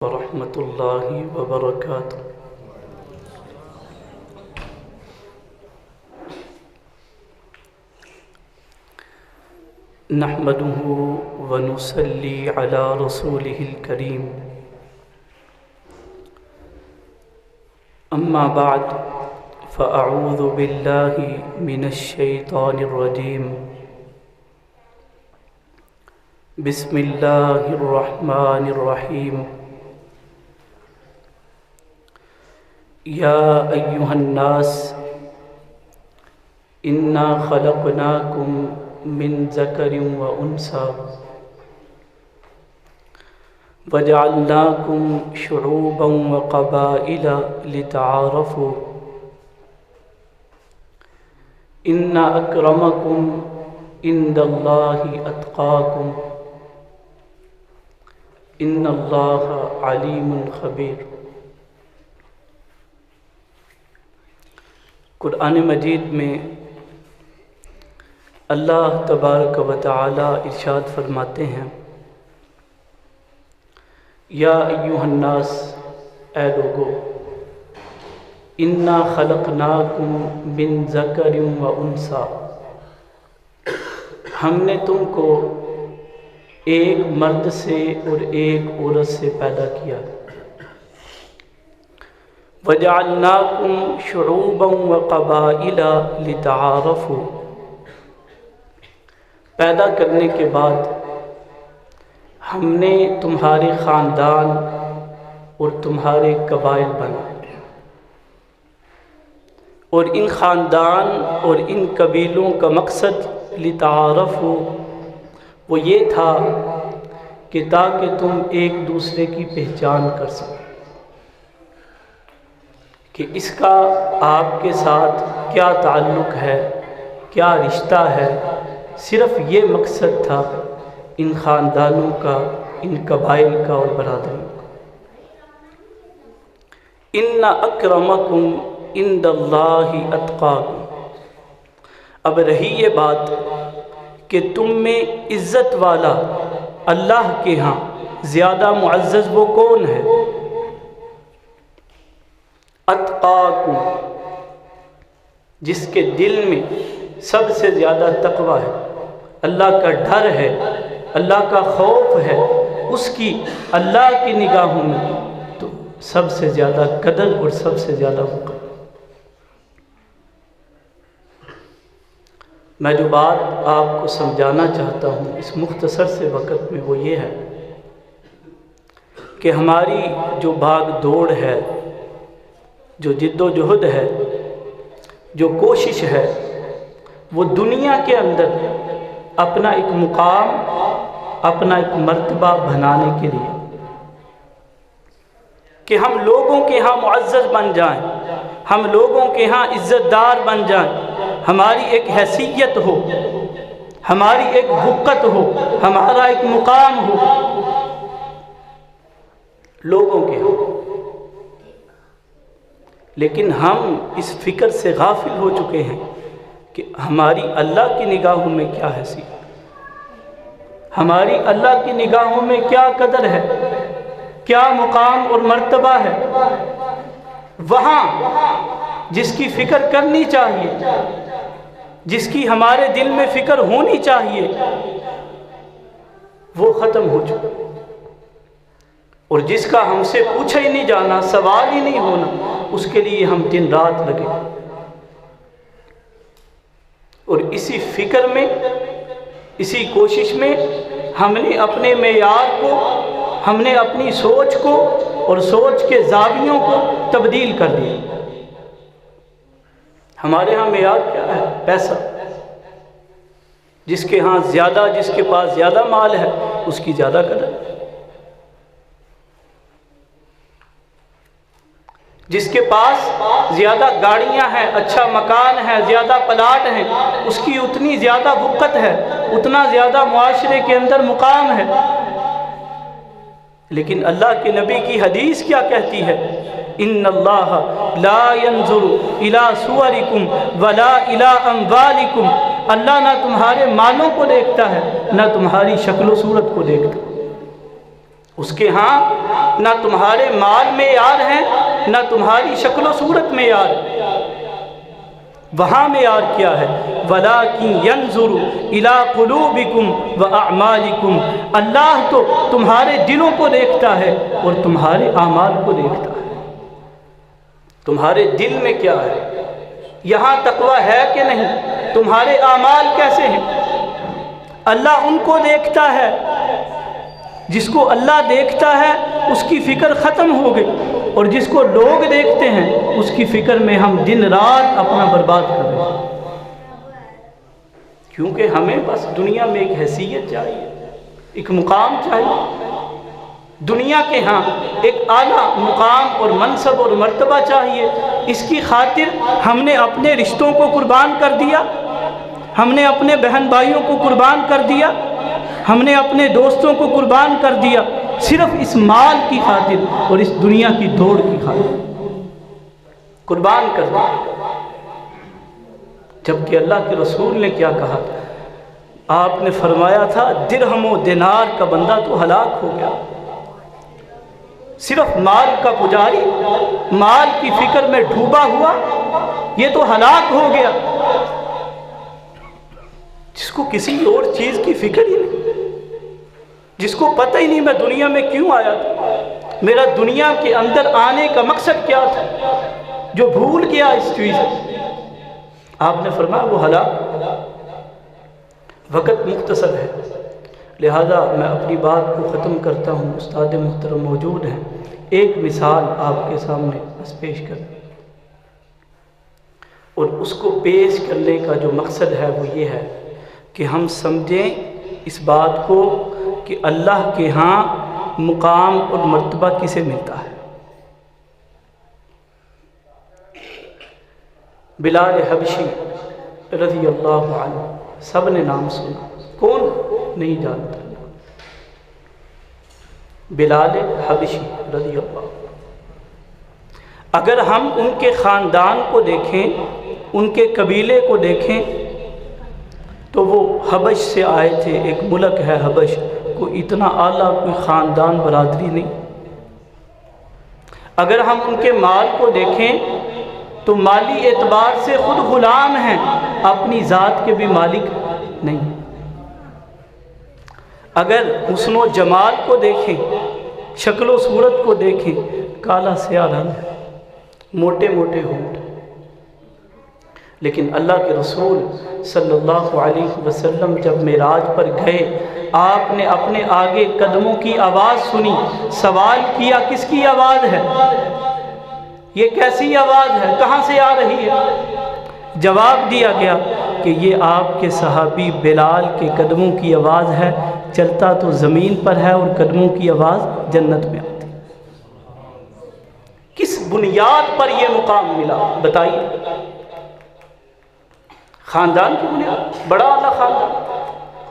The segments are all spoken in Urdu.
ورحمۃ اللہ وبرکاتہ۔ نحمده ونصلی علی رسوله الکریم، اما بعد فاعوذ باللہ من الشیطان الرجیم، بسم اللہ الرحمن الرحیم۔ یا ایہا الناس انا خلقناکم من ذکر و انثی وجعلناکم شعوبا و قبائل لتعارفوا ان اکرمکم عند اللہ اتقاکم ان اللہ علیم خبیر۔ قرآن مجید میں اللہ تبارک و تعالی ارشاد فرماتے ہیں، یا ایھا الناس، اے لوگو، انا خلقناکم من ذکر و انثی، ہم نے تم کو ایک مرد سے اور ایک عورت سے پیدا کیا، وَجَعَلْنَاكُمْ شُعُوبًا وَقَبَائِلَ لِتَعَارَفُوا، پیدا کرنے کے بعد ہم نے تمہارے خاندان اور تمہارے قبائل بنائے، اور ان خاندان اور ان قبیلوں کا مقصد لِتَعَارَفُوا وہ یہ تھا کہ تاکہ تم ایک دوسرے کی پہچان کر سکو، کہ اس کا آپ کے ساتھ کیا تعلق ہے، کیا رشتہ ہے۔ صرف یہ مقصد تھا ان خاندانوں کا، ان قبائل کا اور برادریوں کا۔ ان اکرمکم عند اللہ اتقاکم، اب رہی یہ بات کہ تم میں عزت والا اللہ کے ہاں زیادہ معزز وہ کون ہے؟ اتقاکم، جس کے دل میں سب سے زیادہ تقوی ہے، اللہ کا ڈر ہے، اللہ کا خوف ہے، اس کی اللہ کی نگاہوں میں تو سب سے زیادہ قدر اور سب سے زیادہ مقام۔ میں جو بات آپ کو سمجھانا چاہتا ہوں اس مختصر سے وقت میں وہ یہ ہے کہ ہماری جو بھاگ دوڑ ہے، جو جد و جہد ہے، جو کوشش ہے، وہ دنیا کے اندر اپنا ایک مقام، اپنا ایک مرتبہ بنانے کے لیے، کہ ہم لوگوں کے ہاں معزز بن جائیں، ہم لوگوں کے ہاں عزت دار بن جائیں، ہماری ایک حیثیت ہو، ہماری ایک وقت ہو، ہمارا ایک مقام ہو لوگوں کے ہاں۔ لیکن ہم اس فکر سے غافل ہو چکے ہیں کہ ہماری اللہ کی نگاہوں میں کیا حیثیت، ہماری اللہ کی نگاہوں میں کیا قدر ہے، کیا مقام اور مرتبہ ہے۔ وہاں جس کی فکر کرنی چاہیے، جس کی ہمارے دل میں فکر ہونی چاہیے، وہ ختم ہو چکا، اور جس کا ہم سے پوچھا ہی نہیں جانا، سوال ہی نہیں ہونا، اس کے لیے ہم دن رات لگے، اور اسی فکر میں، اسی کوشش میں ہم نے اپنے معیار کو، ہم نے اپنی سوچ کو اور سوچ کے زاویوں کو تبدیل کر دیا۔ ہمارے ہاں معیار کیا ہے؟ پیسہ۔ جس کے ہاں زیادہ، جس کے پاس زیادہ مال ہے اس کی زیادہ قدر، جس کے پاس زیادہ گاڑیاں ہیں، اچھا مکان ہے، زیادہ پلاٹ ہیں، اس کی اتنی زیادہ وقت ہے، اتنا زیادہ معاشرے کے اندر مقام ہے۔ لیکن اللہ کے نبی کی حدیث کیا کہتی ہے؟ ان اللہ لا ينظر الى صورکم ولا الى اموالکم، اللہ نہ تمہارے مالوں کو دیکھتا ہے، نہ تمہاری شکل و صورت کو دیکھتا۔ اس کے ہاں نہ تمہارے مال میں یار ہیں، نہ تمہاری شکل و صورت میں یار، وہاں میں یار کیا ہے؟ وَلَٰكِن يَنظُرُ إِلَىٰ قُلُوبِكُمْ وَأَعْمَالِكُمْ، اللہ تو تمہارے دلوں کو دیکھتا ہے اور تمہارے اعمال کو دیکھتا ہے۔ تمہارے دل میں کیا ہے؟ یہاں تقویٰ ہے کہ نہیں؟ تمہارے اعمال کیسے ہیں؟ اللہ ان کو دیکھتا ہے، جس کو اللہ دیکھتا ہے اس کی فکر ختم ہو گئی، اور جس کو لوگ دیکھتے ہیں اس کی فکر میں ہم دن رات اپنا برباد کر رہے ہیں، کیونکہ ہمیں بس دنیا میں ایک حیثیت چاہیے، ایک مقام چاہیے، دنیا کے ہاں ایک اعلیٰ مقام اور منصب اور مرتبہ چاہیے۔ اس کی خاطر ہم نے اپنے رشتوں کو قربان کر دیا، ہم نے اپنے بہن بھائیوں کو قربان کر دیا، ہم نے اپنے دوستوں کو قربان کر دیا، صرف اس مال کی خاطر اور اس دنیا کی دوڑ کی خاطر قربان کر دیا۔ جبکہ اللہ کے رسول نے کیا کہا؟ آپ نے فرمایا تھا درہم و دینار کا بندہ تو ہلاک ہو گیا، صرف مال کا پجاری، مال کی فکر میں ڈوبا ہوا، یہ تو ہلاک ہو گیا، جس کو کسی اور چیز کی فکر ہی نہیں، جس کو پتہ ہی نہیں میں دنیا میں کیوں آیا تھا، میرا دنیا کے اندر آنے کا مقصد کیا تھا، جو بھول گیا اس چیز کو۔ آپ نے فرمایا وہ ہلاک۔ وقت مختصر ہے، لہذا میں اپنی بات کو ختم کرتا ہوں۔ استاد محترم موجود ہیں، ایک مثال آپ کے سامنے بس پیش کر، اور اس کو پیش کرنے کا جو مقصد ہے وہ یہ ہے کہ ہم سمجھیں اس بات کو کہ اللہ کے ہاں مقام اور مرتبہ کسے ملتا ہے۔ بلال حبشی رضی اللہ عنہ، سب نے نام سنا، کون نہیں جانتا؟ بلال حبشی رضی اللہ عنہ۔ اگر ہم ان کے خاندان کو دیکھیں، ان کے قبیلے کو دیکھیں، تو وہ حبش سے آئے تھے، ایک ملک ہے حبش، کوئی اتنا اعلیٰ کوئی خاندان برادری نہیں۔ اگر ہم ان کے مال کو دیکھیں تو مالی اعتبار سے خود غلام ہیں، اپنی ذات کے بھی مالک نہیں۔ اگر حسن و جمال کو دیکھیں، شکل و صورت کو دیکھیں، کالا سیاہ رنگ، موٹے موٹے ہونٹ، لیکن اللہ کے رسول صلی اللہ علیہ وسلم جب معراج پر گئے، آپ نے اپنے آگے قدموں کی آواز سنی، سوال کیا کس کی آواز ہے؟ یہ کیسی آواز ہے؟ کہاں سے آ رہی ہے؟ جواب دیا گیا کہ یہ آپ کے صحابی بلال کے قدموں کی آواز ہے، چلتا تو زمین پر ہے اور قدموں کی آواز جنت میں آتی۔ کس بنیاد پر یہ مقام ملا بتائیے؟ خاندان کی بنیاد، بڑا اعلیٰ خاندان،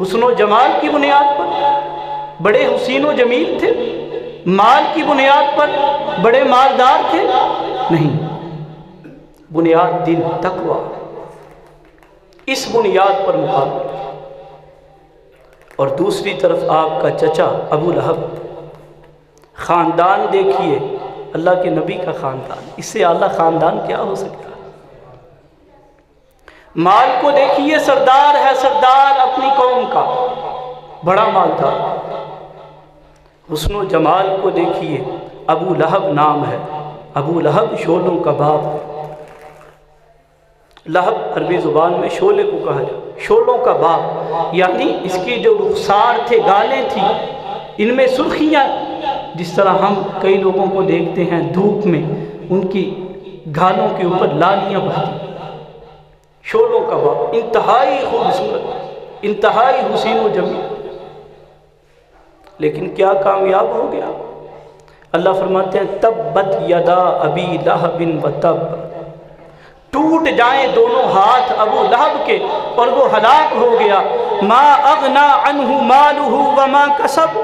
حسن و جمال کی بنیاد پر بڑے حسین و جمیل تھے، مال کی بنیاد پر بڑے مالدار تھے؟ نہیں، بنیاد دل، تقویٰ، اس بنیاد پر مقام۔ اور دوسری طرف آپ کا چچا ابو لہب، خاندان دیکھیے، اللہ کے نبی کا خاندان، اس سے اعلیٰ خاندان کیا ہو سکتا ہے؟ مال کو دیکھیے، سردار ہے، سردار اپنی قوم کا، بڑا مالدار۔ حسن و جمال کو دیکھیے، ابو لہب نام ہے، ابو لہب شعلوں کا باپ۔ لہب عربی زبان میں شعلے کو کہا جاتا، شعلوں کا باپ، یعنی اس کی جو رخسار تھے، گالیں تھیں، ان میں سرخیاں، جس طرح ہم کئی لوگوں کو دیکھتے ہیں دھوپ میں ان کی گالوں کے اوپر لالیاں بہتی، شعلوں کا باپ، انتہائی خوبصورت، انتہائی حسین و جمیل، لیکن کیا کامیاب ہو گیا؟ اللہ فرماتے ہیں تبت یدا ابی لہب وتب، ٹوٹ جائیں دونوں ہاتھ ابو لہب کے اور وہ ہلاک ہو گیا۔ ما اغنا عنہ مالہ وما کسب،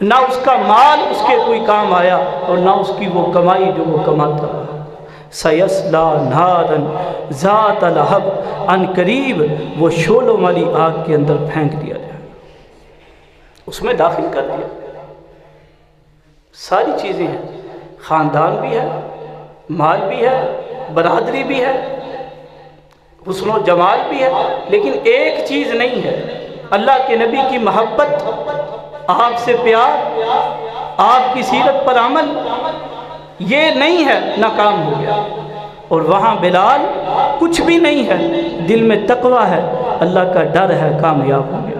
نہ اس کا مال اس کے کوئی کام آیا اور نہ اس کی وہ کمائی جو وہ کماتا رہا۔ سیصلی نارا ذات لہب، ان قریب وہ شعلوں والی آگ کے اندر پھینک دیا جائے، اس میں داخل کر دیا۔ ساری چیزیں ہیں، خاندان بھی ہے، مال بھی ہے، برادری بھی ہے، حسن و جمال بھی ہے، لیکن ایک چیز نہیں ہے، اللہ کے نبی کی محبت، آپ سے پیار، آپ کی سیرت پر عمل، یہ نہیں ہے، ناکام ہو گیا۔ اور وہاں بلال کچھ بھی نہیں ہے، دل میں تقوی ہے، اللہ کا ڈر ہے، کامیاب ہو گیا۔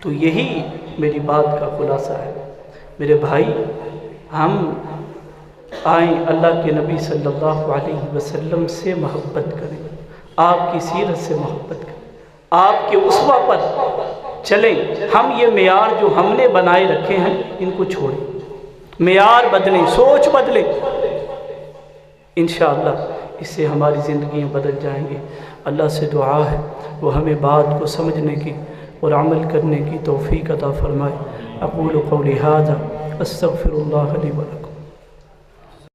تو یہی میری بات کا خلاصہ ہے میرے بھائی، ہم آئیں اللہ کے نبی صلی اللہ علیہ وسلم سے محبت کریں، آپ کی سیرت سے محبت کریں، آپ کے اسوہ پر چلیں۔ ہم یہ معیار جو ہم نے بنائے رکھے ہیں ان کو چھوڑیں، معیار بدلیں، سوچ بدلیں، انشاءاللہ اس سے ہماری زندگیاں بدل جائیں گی۔ اللہ سے دعا ہے وہ ہمیں بات کو سمجھنے کی اور عمل کرنے کی توفیق عطا فرمائے۔ اقول قولی ھذا استغفر اللہ لی ولکم۔